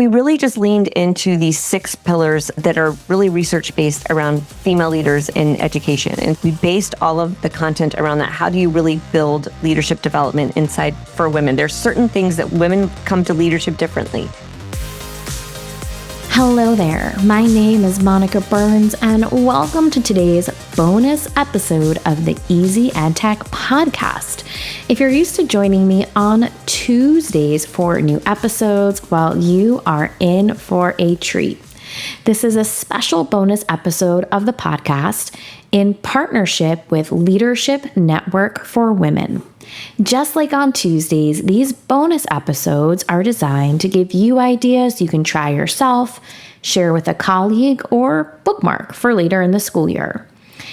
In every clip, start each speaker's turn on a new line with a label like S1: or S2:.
S1: We really just leaned into these 6 pillars that are really research-based around female leaders in education. And we based all of the content around that. How do you really build leadership development inside for women? There's certain things that women come to leadership differently.
S2: Hello there, my name is Monica Burns, and welcome to today's bonus episode of the Easy EdTech podcast. If you're used to joining me on Tuesdays for new episodes, well, you are in for a treat. This is a special bonus episode of the podcast in partnership with Leadhership Network for Women. Just like on Tuesdays, these bonus episodes are designed to give you ideas you can try yourself, share with a colleague, or bookmark for later in the school year.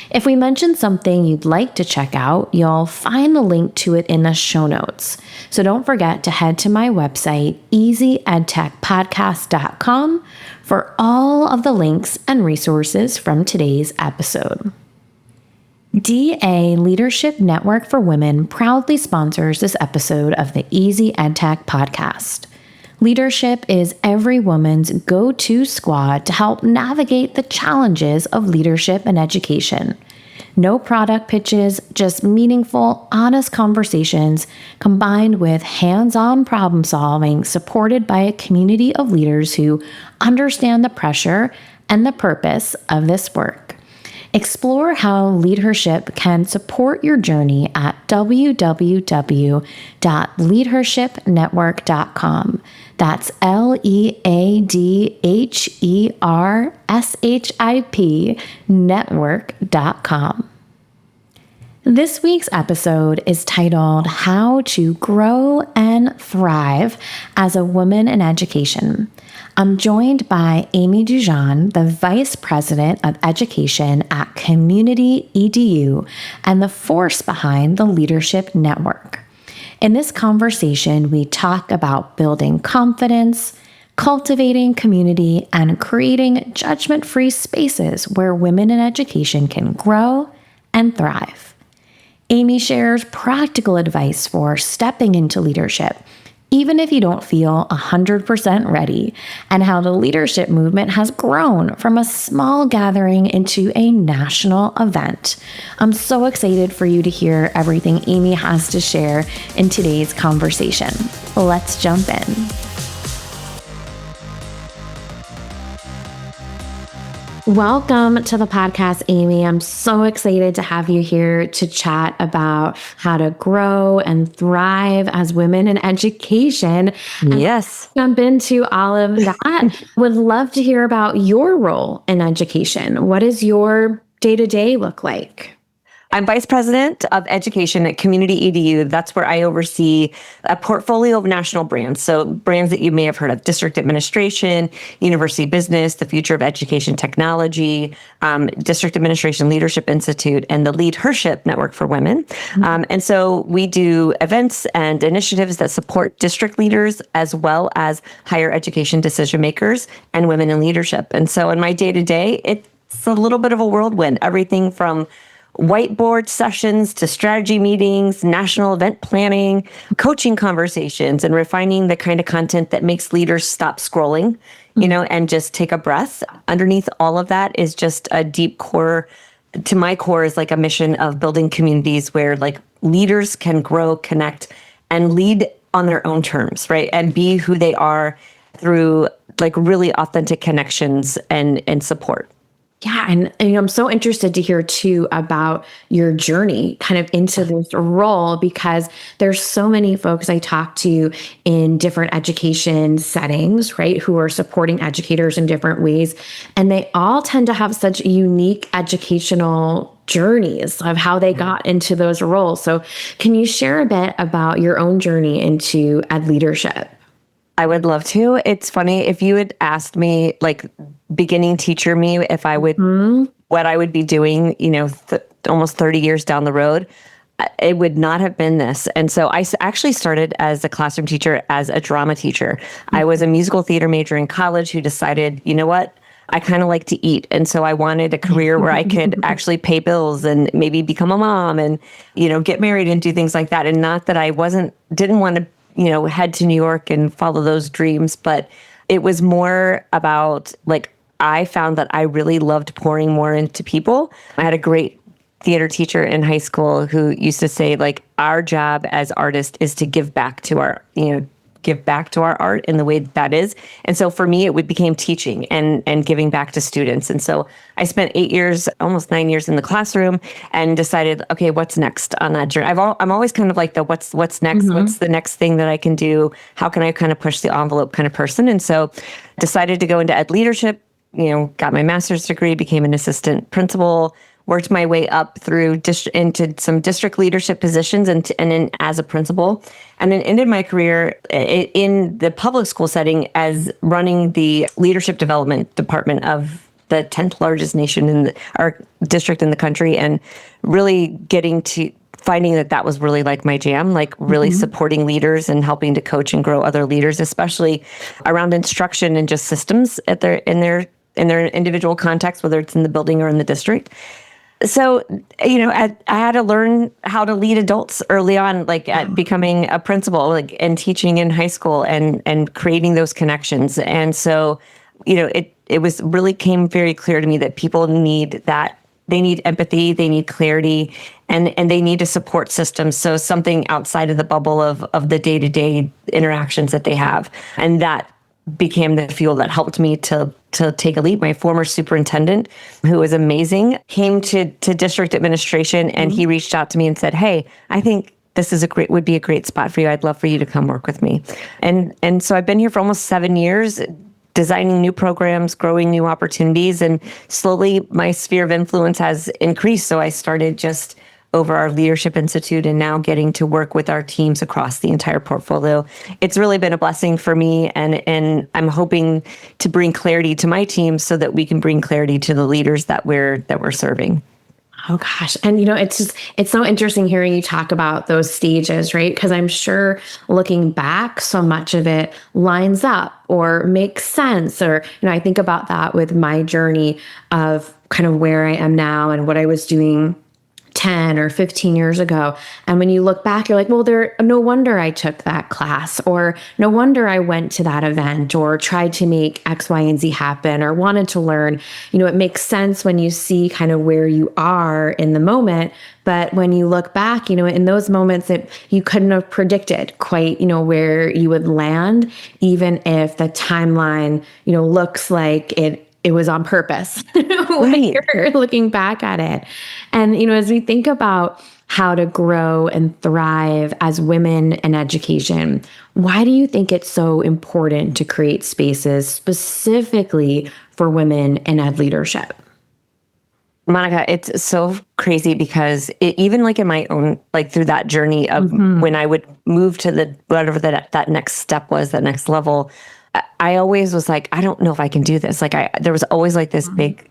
S2: If we mention something you'd like to check out, you'll find the link to it in the show notes. So don't forget to head to my website, easyedtechpodcast.com, for all of the links and resources from today's episode. DA Leadhership Network for Women proudly sponsors this episode of the Easy EdTech podcast. Leadership is every woman's go-to squad to help navigate the challenges of leadership and education. No product pitches, just meaningful, honest conversations combined with hands-on problem solving supported by a community of leaders who understand the pressure and the purpose of this work. Explore how leadership can support your journey at www.leadhershipnetwork.com. That's LEADHERSHIP network.com. This week's episode is titled How to Grow and Thrive as a Woman in Education. I'm joined by Amy Dujon, the Vice President of Education at Community EDU and the force behind the Leadhership Network. In this conversation, we talk about building confidence, cultivating community, and creating judgment-free spaces where women in education can grow and thrive. Amy shares practical advice for stepping into leadership, even if you don't feel 100% ready, and how the leadership movement has grown from a small gathering into a national event. I'm so excited for you to hear everything Amy has to share in today's conversation. Let's jump in. Welcome to the podcast, Amy. I'm so excited to have you here to chat about how to grow and thrive as women in education.
S1: Yes.
S2: Jump into all of that. Would love to hear about your role in education. What does your day-to-day look like?
S1: I'm Vice President of Education at Community EDU. That's where I oversee a portfolio of national brands. So brands that you may have heard of: District Administration, University Business, the Future of Education Technology, District Administration Leadership Institute, and the Leadhership Network for Women. And so we do events and initiatives that support district leaders as well as higher education decision makers and women in leadership. And so in my day-to-day, it's a little bit of a whirlwind, everything from whiteboard sessions to strategy meetings, national event planning, coaching conversations, and refining the kind of content that makes leaders stop scrolling, and just take a breath. Underneath all of that is just a deep core. To my core is like a mission of building communities where like leaders can grow, connect, and lead on their own terms, right? And be who they are through like really authentic connections and support.
S2: Yeah, and I'm so interested to hear too about your journey kind of into this role, because there's so many folks I talk to in different education settings, right, who are supporting educators in different ways. And they all tend to have such unique educational journeys of how they got into those roles. So can you share a bit about your own journey into ed leadership?
S1: I would love to. It's funny, if you had asked me, like beginning teacher me, if I would, what I would be doing, almost 30 years down the road, it would not have been this. And so I actually started as a classroom teacher, as a drama teacher. I was a musical theater major in college who decided, you know what? I kind of like to eat. And so I wanted a career where I could actually pay bills and maybe become a mom and, get married and do things like that. And not that I didn't want to, head to New York and follow those dreams, but It was more about like, I found that I really loved pouring more into people. I had a great theater teacher in high school who used to say, like, our job as artists is to give back to our, give back to our art in the way that is. And so for me, it became teaching and giving back to students. And so I spent 8 years, almost 9 years in the classroom, and decided, okay, what's next on that journey? I'm always kind of like the what's next? What's the next thing that I can do? How can I kind of push the envelope kind of person? And so decided to go into ed leadership, got my master's degree, became an assistant principal, worked my way up through into some district leadership positions and then as a principal, and then ended my career in the public school setting as running the leadership development department of the 10th largest nation in our district in the country, and really getting to finding that was really like my jam, like really supporting leaders and helping to coach and grow other leaders, especially around instruction and just systems in their individual context, whether it's in the building or in the district. So, I had to learn how to lead adults early on, like at becoming a principal, like, and teaching in high school and creating those connections. And so, it was really came very clear to me that people need that. They need empathy, they need clarity, and they need a support system. So something outside of the bubble of the day-to-day interactions that they have. And that became the fuel that helped me to take a leap. My former superintendent, who was amazing, came to district administration, and he reached out to me and said, "Hey, I think this would be a great spot for you. I'd love for you to come work with me." And so I've been here for almost 7 years, designing new programs, growing new opportunities, and slowly my sphere of influence has increased. So I started just over our Leadership Institute, and now getting to work with our teams across the entire portfolio. It's really been a blessing for me, and I'm hoping to bring clarity to my team so that we can bring clarity to the leaders that we're serving.
S2: Oh gosh. And it's so interesting hearing you talk about those stages, right? Because I'm sure looking back, so much of it lines up or makes sense. Or, I think about that with my journey of kind of where I am now and what I was doing 10 or 15 years ago. And when you look back, you're like, well, no wonder I took that class, or no wonder I went to that event or tried to make X, Y, and Z happen, or wanted to learn. It makes sense when you see kind of where you are in the moment. But when you look back, in those moments that you couldn't have predicted quite, where you would land, even if the timeline, looks like it was on purpose when you're looking back at it. And, as we think about how to grow and thrive as women in education, why do you think it's so important to create spaces specifically for women in ed leadership?
S1: Monica, it's so crazy because even like in my own, like through that journey of when I would move to whatever that next step was, that next level, I always was like, I don't know if I can do this. Like there was always like this big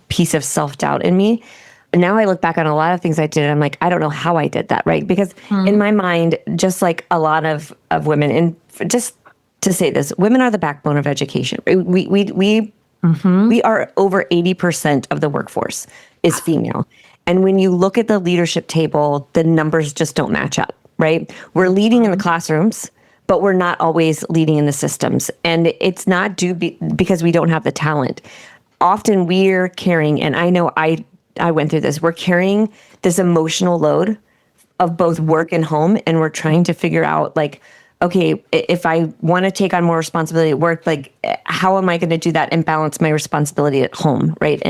S1: piece of self-doubt in me. And now I look back on a lot of things I did, and I'm like, I don't know how I did that, right? Because in my mind, just like a lot of women, and just to say this, women are the backbone of education. We are over 80% of the workforce is female. And when you look at the leadership table, the numbers just don't match up, right? We're leading in the classrooms, but we're not always leading in the systems. And it's not because we don't have the talent. Often we're carrying, and I know I went through this, we're carrying this emotional load of both work and home, and we're trying to figure out, like, okay, if I want to take on more responsibility at work, like, how am I going to do that and balance my responsibility at home, right?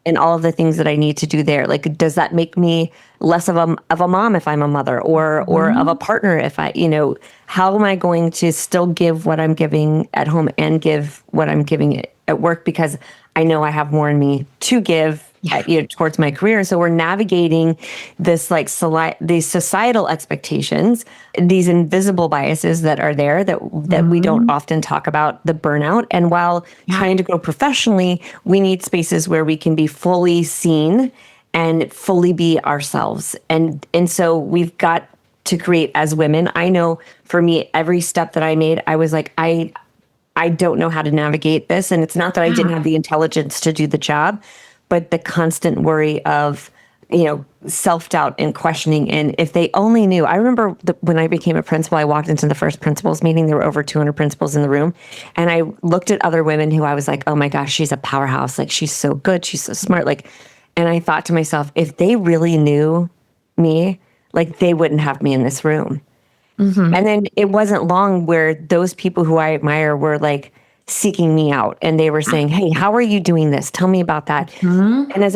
S1: And all of the things that I need to do there. Like, does that make me less of a mom if I'm a mother, or of a partner if how am I going to still give what I'm giving at home and give what I'm giving at work, because I know I have more in me to give towards my career. So we're navigating this, like, these societal expectations, these invisible biases that are there that we don't often talk about, the burnout. And while trying to grow professionally, we need spaces where we can be fully seen and fully be ourselves. And so we've got to create as women. I know for me, every step that I made, I was like, I don't know how to navigate this. And it's not that I didn't have the intelligence to do the job, but the constant worry of, self-doubt and questioning. And if they only knew, I remember when I became a principal, I walked into the first principals meeting, there were over 200 principals in the room. And I looked at other women who I was like, oh my gosh, she's a powerhouse. Like, she's so good. She's so smart. Like, and I thought to myself, if they really knew me, like, they wouldn't have me in this room. Mm-hmm. And then it wasn't long where those people who I admire were like seeking me out, and they were saying, hey, how are you doing this? Tell me about that. Mm-hmm. And as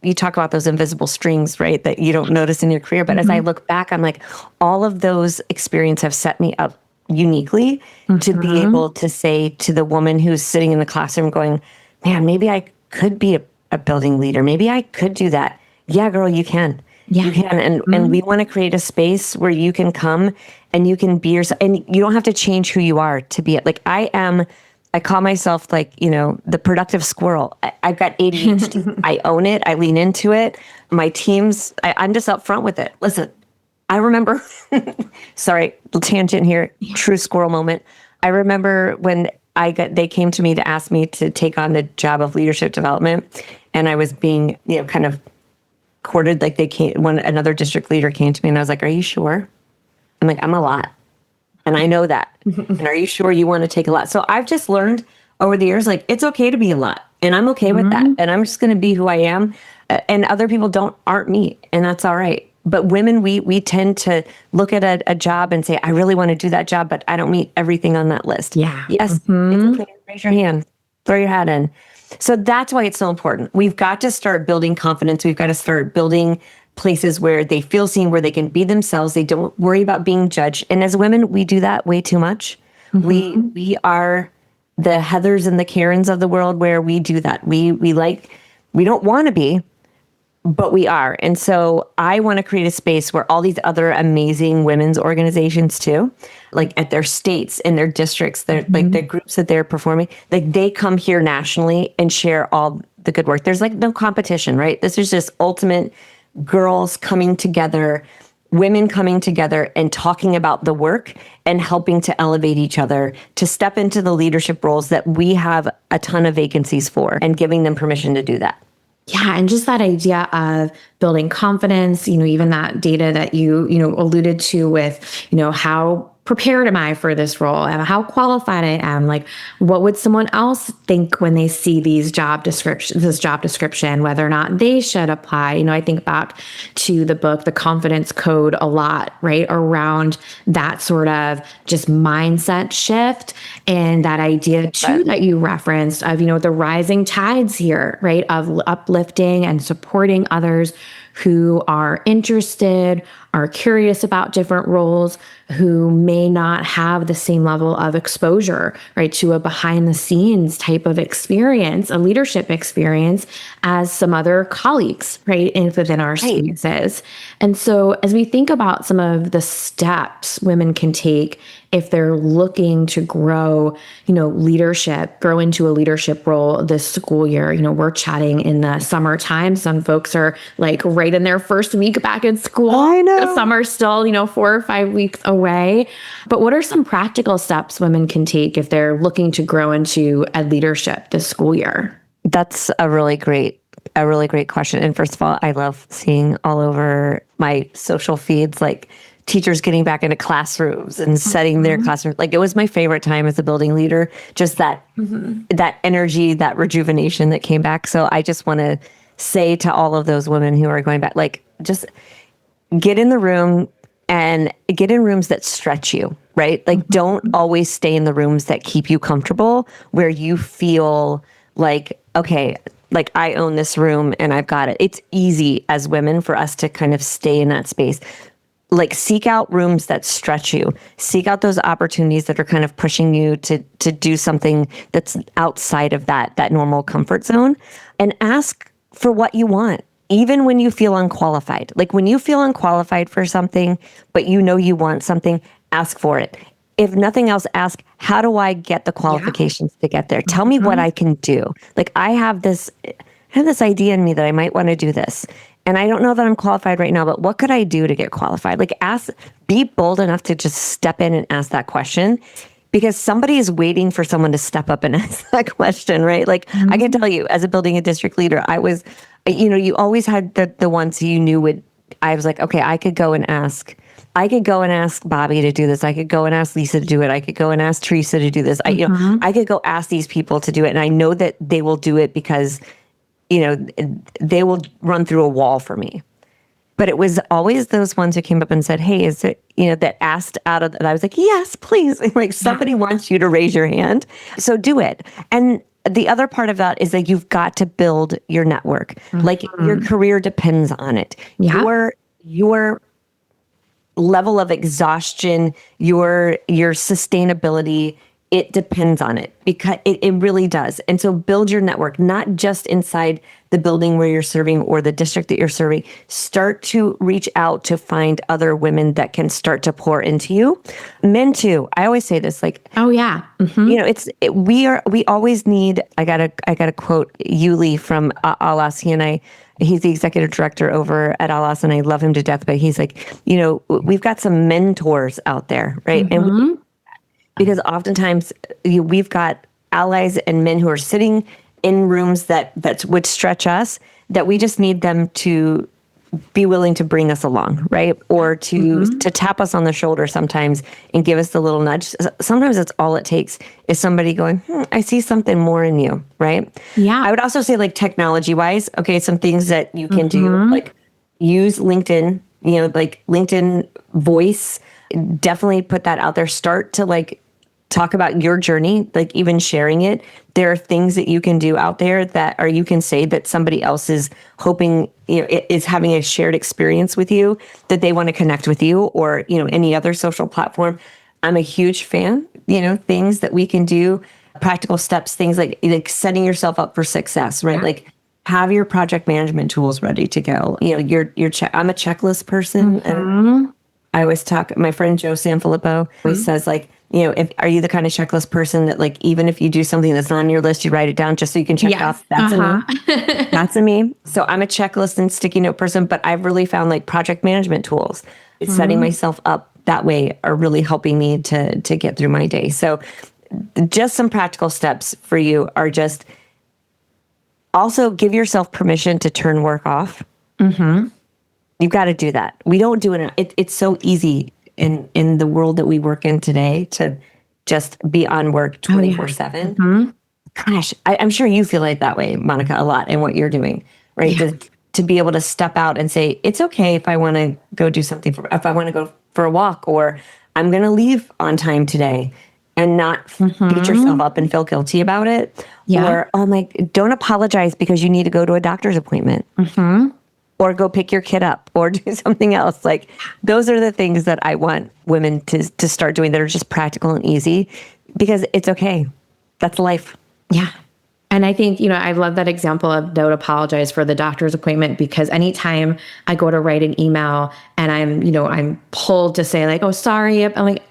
S1: you talk about those invisible strings, right, that you don't notice in your career. But as I look back, I'm like, all of those experiences have set me up uniquely to be able to say to the woman who's sitting in the classroom going, man, maybe I could be a building leader. Maybe I could do that. Yeah, girl, you can. Yeah. You can. And we want to create a space where you can come and you can be yourself, and you don't have to change who you are to be it. Like, I call myself like, the productive squirrel. I've got ADHD. I own it. I lean into it. My teams, I'm just upfront with it. Listen, I remember, sorry, tangent here, true squirrel moment. I remember when they came to me to ask me to take on the job of leadership development, and I was being, kind of courted. Like, another district leader came to me and I was like, are you sure? I'm like, I'm a lot. And I know that. And are you sure you want to take a lot? So I've just learned over the years, like, it's okay to be a lot, and I'm okay with that. And I'm just going to be who I am. And other people aren't me, and that's all right. But women, we tend to look at a job and say, I really want to do that job, but I don't meet everything on that list. Yeah. Yes. It's okay. Raise your hand. Throw your hat in. So that's why it's so important. We've got to start building confidence. We've got to start building places where they feel seen, where they can be themselves. They don't worry about being judged. And as women, we do that way too much. Mm-hmm. We are the Heathers and the Karens of the world, where we do that. We don't want to be, but we are. And so I want to create a space where all these other amazing women's organizations too, like at their states and their districts, they're like the groups that they're performing, like they come here nationally and share all the good work. There's like no competition, right? This is just ultimate girls coming together, women coming together and talking about the work and helping to elevate each other to step into the leadership roles that we have a ton of vacancies for, and giving them permission to do that.
S2: Yeah. And just that idea of building confidence, even that data that you alluded to with, how prepared am I for this role, and how qualified I am? Like, what would someone else think when they see this job description, whether or not they should apply? I think back to the book, The Confidence Code, a lot, right? Around that sort of just mindset shift, and that idea too that you referenced of, the rising tides here, right? Of uplifting and supporting others who are interested, are curious about different roles, who may not have the same level of exposure, right, to a behind the scenes type of experience, a leadership experience, as some other colleagues, right, within our spaces. And so as we think about some of the steps women can take if they're looking to grow, grow into a leadership role this school year, we're chatting in the summertime. Some folks are like right in their first week back in school.
S1: I know.
S2: Some are still, 4 or 5 weeks away. But what are some practical steps women can take if they're looking to grow into a leadership this school year?
S1: That's a really great question. And first of all, I love seeing all over my social feeds, like teachers getting back into classrooms and setting their classrooms. Like, it was my favorite time as a building leader, just that energy, that rejuvenation that came back. So I just want to say to all of those women who are going back, like, just get in the room and get in rooms that stretch you, right? Like, don't always stay in the rooms that keep you comfortable, where you feel like, okay, like, I own this room and I've got it. It's easy as women for us to kind of stay in that space. Like, seek out rooms that stretch you. Seek out those opportunities that are kind of pushing you to do something that's outside of that normal comfort zone, and ask for what you want, even when you feel unqualified. Like, when you feel unqualified for something, but you want something, ask for it. If nothing else, ask, how do I get the qualifications to get there? Tell me what I can do. Like, I have this idea in me that I might want to do this. And I don't know that I'm qualified right now, but what could I do to get qualified? Like, be bold enough to just step in and ask that question, because somebody is waiting for someone to step up and ask that question, right? Like, I can tell you, as a building a district leader, I was You always had the ones who you knew would, I was like, okay, I could go and ask Bobby to do this. I could go and ask Lisa to do it. I could go and ask Teresa to do this. I could go ask these people to do it. And I know that they will do it because, they will run through a wall for me. But it was always those ones who came up and said, hey, is it, that asked out of, and I was like, yes, please. Like somebody wants you to raise your hand. So do it. And the other part of that is that you've got to build your network. Like your career depends on it.
S2: Yeah.
S1: Your level of exhaustion, your sustainability, it depends on it, because it really does. And so build your network, not just inside the building where you're serving or the district that you're serving. Start to reach out to find other women that can start to pour into you. Men too. I always say this, like,
S2: Oh yeah.
S1: we always need, I gotta quote Yuli from Alas. He's the executive director over at Alas, and I love him to death, but he's like, we've got some mentors out there, right? And because oftentimes we've got allies and men who are sitting in rooms that would stretch us, that we just need them to be willing to bring us along, right? Or to tap us on the shoulder sometimes and give us the little nudge. Sometimes that's all it takes, is somebody going, I see something more in you, right?
S2: Yeah.
S1: I would also say, like, technology wise, okay, some things that you can do, like use LinkedIn, like LinkedIn voice, definitely put that out there. Start to like talk about your journey, like even sharing it. There are things that you can do out there or you can say that somebody else is hoping, is having a shared experience with you, that they want to connect with you, or, any other social platform. I'm a huge fan, things that we can do, practical steps, things like setting yourself up for success, right?
S2: Yeah.
S1: Like have your project management tools ready to go. I'm a checklist person. And I always talk, my friend Joe Sanfilippo always says, like, are you the kind of checklist person that, like, even if you do something that's not on your list, you write it down just so you can check it off? That's a me. That's a me. So I'm a checklist and sticky note person, but I've really found like project management tools, setting myself up that way, are really helping me to get through my day. So just some practical steps for you are just also give yourself permission to turn work off. You've got to do that. We don't do it. It's so easy in the world that we work in today to just be on work 24/7. Gosh, I'm sure you feel like that way, Monica, a lot in what you're doing, right?
S2: Yeah.
S1: To be able to step out and say, it's okay if I want to go do something, if I want to go for a walk, or I'm going to leave on time today, and not beat yourself up and feel guilty about it.
S2: Yeah.
S1: Or, don't apologize because you need to go to a doctor's appointment. Or go pick your kid up, or do something else. Like, those are the things that I want women to start doing, that are just practical and easy, because it's okay. That's life.
S2: Yeah. And I think, I love that example of don't apologize for the doctor's appointment, because anytime I go to write an email and I'm pulled to say, like, oh, sorry, I'm like,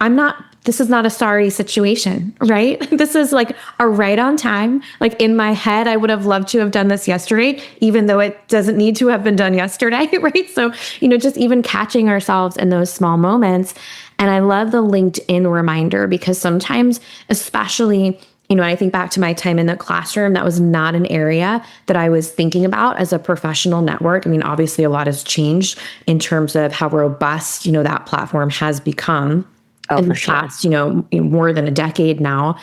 S2: this is not a sorry situation, right? This is like a right on time. Like, in my head, I would have loved to have done this yesterday, even though it doesn't need to have been done yesterday, right? So, just even catching ourselves in those small moments. And I love the LinkedIn reminder, because sometimes, especially, I think back to my time in the classroom, that was not an area that I was thinking about as a professional network. I mean, obviously a lot has changed in terms of how robust, that platform has become. In the past, more than a decade now.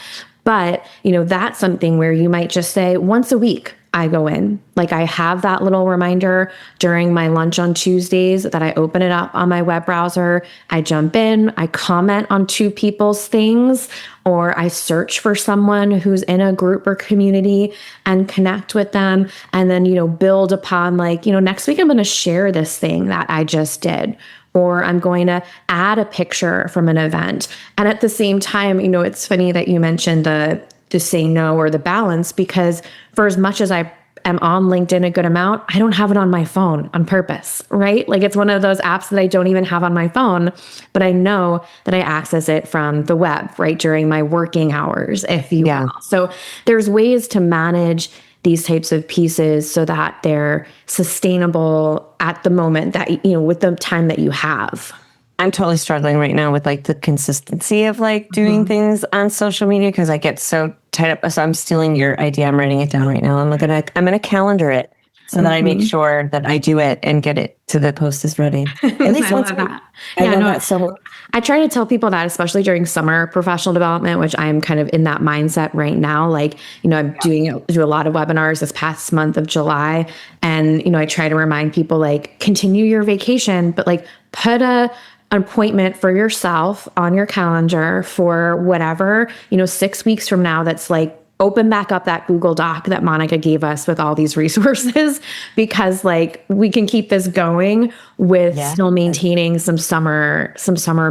S2: But, that's something where you might just say once a week, I go in. Like, I have that little reminder during my lunch on Tuesdays that I open it up on my web browser. I jump in, I comment on two people's things, or I search for someone who's in a group or community and connect with them. And then, build upon, like, next week I'm going to share this thing that I just did. Or I'm going to add a picture from an event. And at the same time, it's funny that you mentioned the say no, or the balance, because for as much as I am on LinkedIn a good amount, I don't have it on my phone on purpose, right? Like, it's one of those apps that I don't even have on my phone, but I know that I access it from the web, right? During my working hours, if you will. So there's ways to manage these types of pieces so that they're sustainable at the moment that, with the time that you have.
S1: I'm totally struggling right now with, like, the consistency of, like, doing things on social media, because I get so tied up. So I'm stealing your idea. I'm writing it down right now. I'm going to calendar it. so that I make sure that I do it and get it to the post is ready. At least once a week. I love that so much.
S2: I try to tell people that, especially during summer professional development, which I'm kind of in that mindset right now. Like, I'm do a lot of webinars this past month of July. And, I try to remind people, like, continue your vacation, but like put an appointment for yourself on your calendar for whatever, 6 weeks from now. That's like, open back up that Google Doc that Monica gave us with all these resources, because like we can keep this going with still maintaining some summer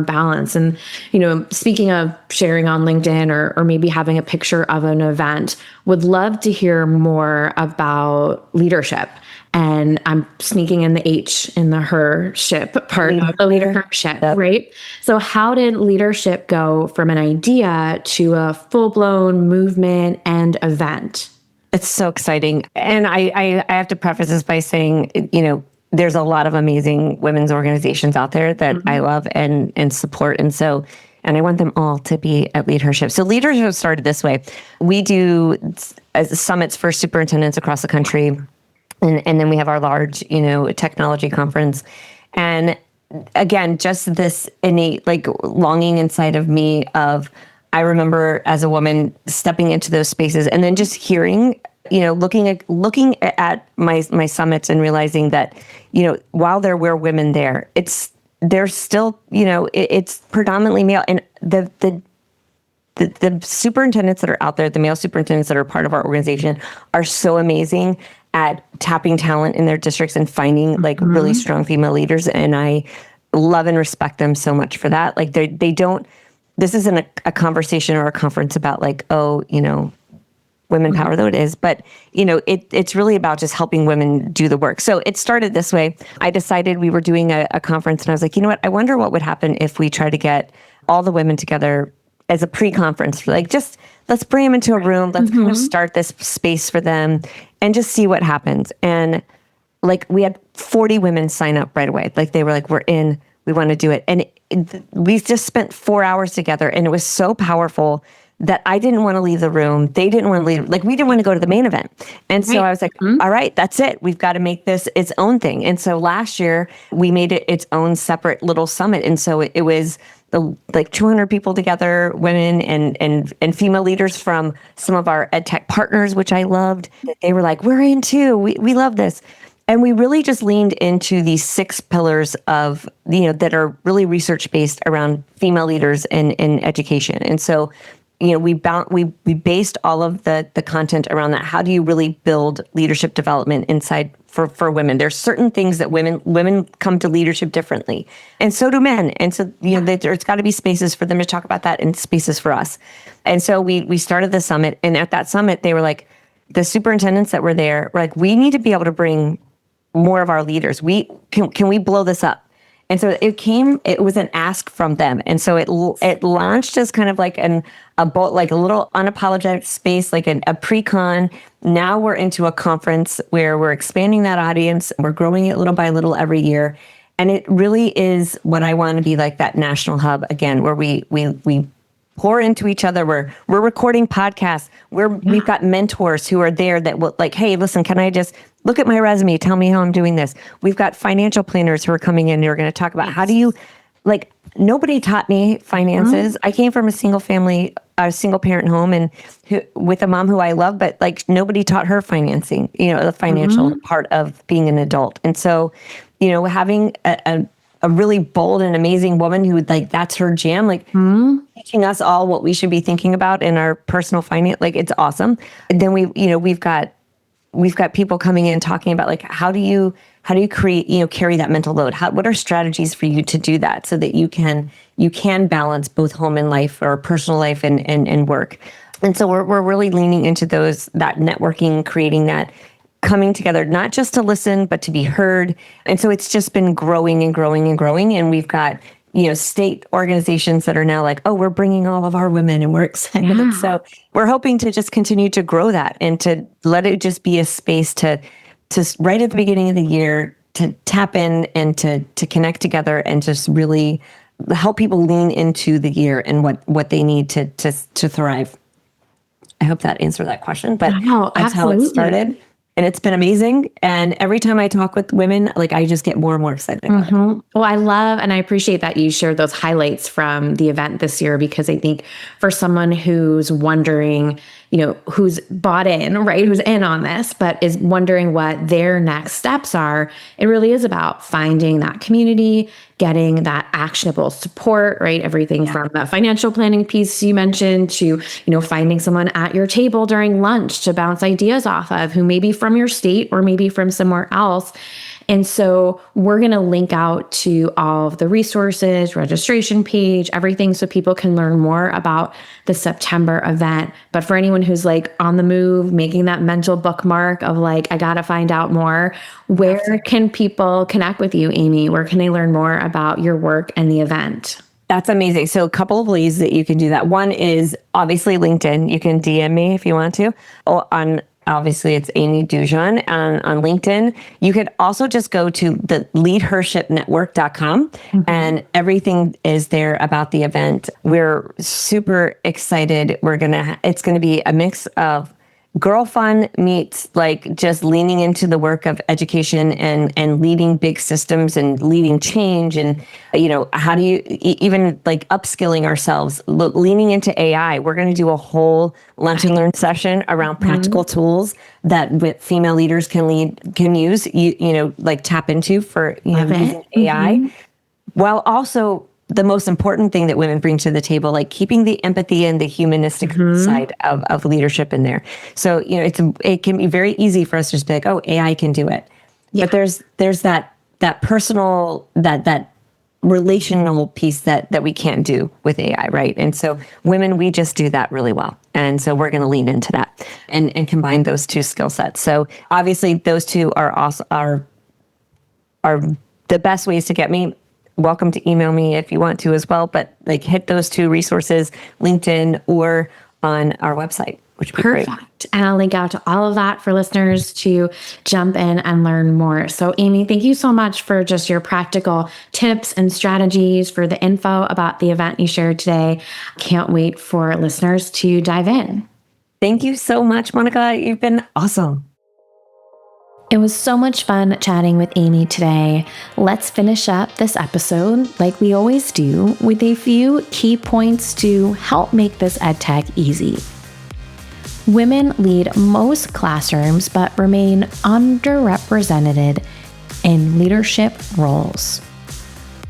S2: balance. And, speaking of sharing on LinkedIn or maybe having a picture of an event, would love to hear more about leadership. And I'm sneaking in the H in the her-ship part of the leadership, right? So how did leadership go from an idea to a full-blown movement and event?
S1: It's so exciting. And I have to preface this by saying, there's a lot of amazing women's organizations out there that I love and support. And I want them all to be at Leadhership. So Leadership started this way. We do summits for superintendents across the country. And then we have our large, technology conference. And again, just this innate longing inside of me I remember as a woman stepping into those spaces and then just hearing, looking at my summits and realizing that, while there were women there, there's still, it's predominantly male. And the superintendents that are out there, the male superintendents that are part of our organization, are so amazing at tapping talent in their districts and finding really strong female leaders. And I love and respect them so much for that. Like they don't, this isn't a conversation or a conference about women power, though it is, but it's really about just helping women do the work. So it started this way. I decided we were doing a conference and I was like, you know what? I wonder what would happen if we try to get all the women together as a pre-conference, let's bring them into a room. Let's kind of start this space for them and just see what happens. And we had 40 women sign up right away. They were like, we're in, we want to do it. And we just spent 4 hours together and it was so powerful that I didn't want to leave the room. They didn't want to leave. We didn't want to go to the main event. And so I was like, all right, that's it. We've got to make this its own thing. And so last year we made it its own separate little summit. And so it was 200 people together, women and female leaders from some of our ed tech partners, which I loved. They were like, we're in too. We love this. And we really just leaned into these 6 pillars of, that are really research-based around female leaders in education. And so, we based all of the content around that. How do you really build leadership development inside for women? There's certain things that women come to leadership differently, and so do men. And so there's got to be spaces for them to talk about that and spaces for us. And so we started the summit, and at that summit they were like, the superintendents that were there were like, we need to be able to bring more of our leaders. Can we blow this up? And so it was an ask from them. And so it launched as kind of like a little unapologetic space, like a pre-con. Now we're into a conference where we're expanding that audience. We're growing it little by little every year. And it really is what I want to be, like that national hub again, where we pour into each other. We're recording podcasts. We've got mentors who are there that will hey, listen, can I just look at my resume? Tell me how I'm doing this. We've got financial planners who are coming in who are going to talk about how do you, nobody taught me finances. I came from a single parent home and with a mom who I love, but nobody taught her financing, the financial part of being an adult. And so, having a really bold and amazing woman who that's her jam, teaching us all what we should be thinking about in our personal finance. It's awesome. And then we've got people coming in talking about how do you create, carry that mental load? What are strategies for you to do that so that you can balance both home and life or personal life and work. And so we're really leaning into that networking, creating that, coming together, not just to listen, but to be heard. And so it's just been growing and growing and growing. And we've got, state organizations that are now we're bringing all of our women and we're excited. Yeah. So we're hoping to just continue to grow that and to let it just be a space to right at the beginning of the year, to tap in and to connect together and just really help people lean into the year and what they need to thrive. I hope that answered that question, but that's how it started. and it's been amazing. And every time I talk with women, like I just get more and more excited about it.
S2: Well, I love and I appreciate that you shared those highlights from the event this year, because I think for someone who's wondering, who's bought in, right, who's in on this, but is wondering what their next steps are, it really is about finding that community, getting that actionable support, right? Everything from the financial planning piece you mentioned to, finding someone at your table during lunch to bounce ideas off of, who may be from your state or maybe from somewhere else. And so we're going to link out to all of the resources, registration page, everything, so people can learn more about the September event. But for anyone who's like on the move, making that mental bookmark of like, I got to find out more, where can people connect with you, Amy? Where can they learn more about your work and the event?
S1: That's amazing. So a couple of ways that you can do that. One is obviously LinkedIn. You can DM me if you want to. Obviously, it's Amy Dujon on LinkedIn. You could also just go to the leadhershipnetwork.com and everything is there about the event. We're super excited. It's going to be a mix of girl fun meets like just leaning into the work of education and leading big systems and leading change. And, how do you even like upskilling ourselves, leaning into AI. We're going to do a whole lunch and learn session around practical tools that female leaders can use, like tap into for, using AI, while also the most important thing that women bring to the table, like keeping the empathy and the humanistic side of leadership in there. So, it can be very easy for us to just be like, oh, AI can do it. Yeah. But there's that personal, that relational piece that we can't do with AI, right? And so women, we just do that really well. And so we're going to lean into that and combine those two skill sets. So obviously those two are also are the best ways to get me. Welcome to email me if you want to as well, but like hit those two resources, LinkedIn or on our website, which would be great.
S2: Perfect. And I'll link out to all of that for listeners to jump in and learn more. So Amy, thank you so much for just your practical tips and strategies, for the info about the event you shared today. Can't wait for listeners to dive in.
S1: Thank you so much, Monica. You've been awesome.
S2: It was so much fun chatting with Amy today. Let's finish up this episode, like we always do, with a few key points to help make this EdTech easy. Women lead most classrooms, but remain underrepresented in leadership roles.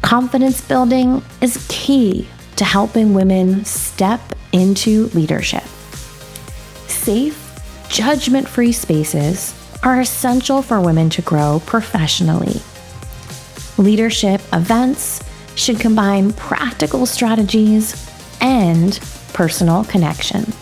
S2: Confidence building is key to helping women step into leadership. Safe, judgment-free spaces are essential for women to grow professionally. Leadership events should combine practical strategies and personal connection.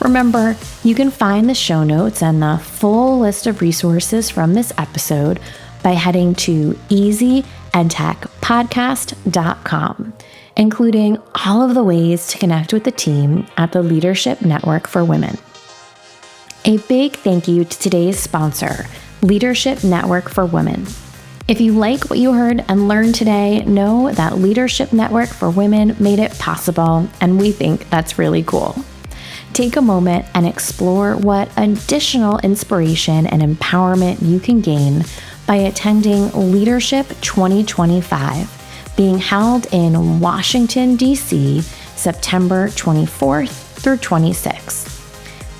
S2: Remember, you can find the show notes and the full list of resources from this episode by heading to easyedtechpodcast.com, including all of the ways to connect with the team at the Leadership Network for Women. A big thank you to today's sponsor, Leadership Network for Women. If you like what you heard and learned today, know that Leadership Network for Women made it possible, and we think that's really cool. Take a moment and explore what additional inspiration and empowerment you can gain by attending Leadership 2025, being held in Washington, D.C., September 24th through 26th.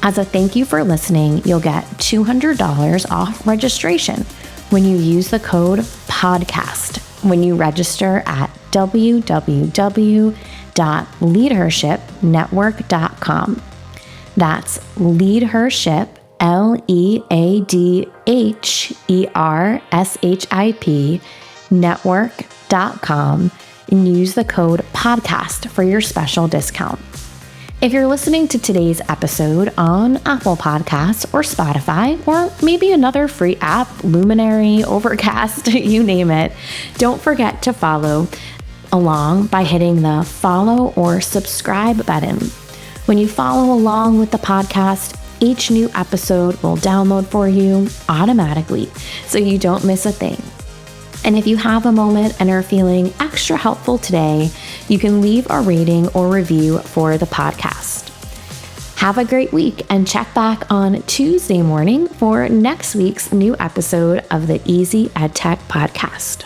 S2: As a thank you for listening, you'll get $200 off registration when you use the code PODCAST when you register at www.leadhershipnetwork.com. That's Leadhership, LEADHERSHIP network.com, and use the code PODCAST for your special discount. If you're listening to today's episode on Apple Podcasts or Spotify, or maybe another free app, Luminary, Overcast, you name it, don't forget to follow along by hitting the follow or subscribe button. When you follow along with the podcast, each new episode will download for you automatically, so you don't miss a thing. And if you have a moment and are feeling extra helpful today, you can leave a rating or review for the podcast. Have a great week and check back on Tuesday morning for next week's new episode of the Easy EdTech Podcast.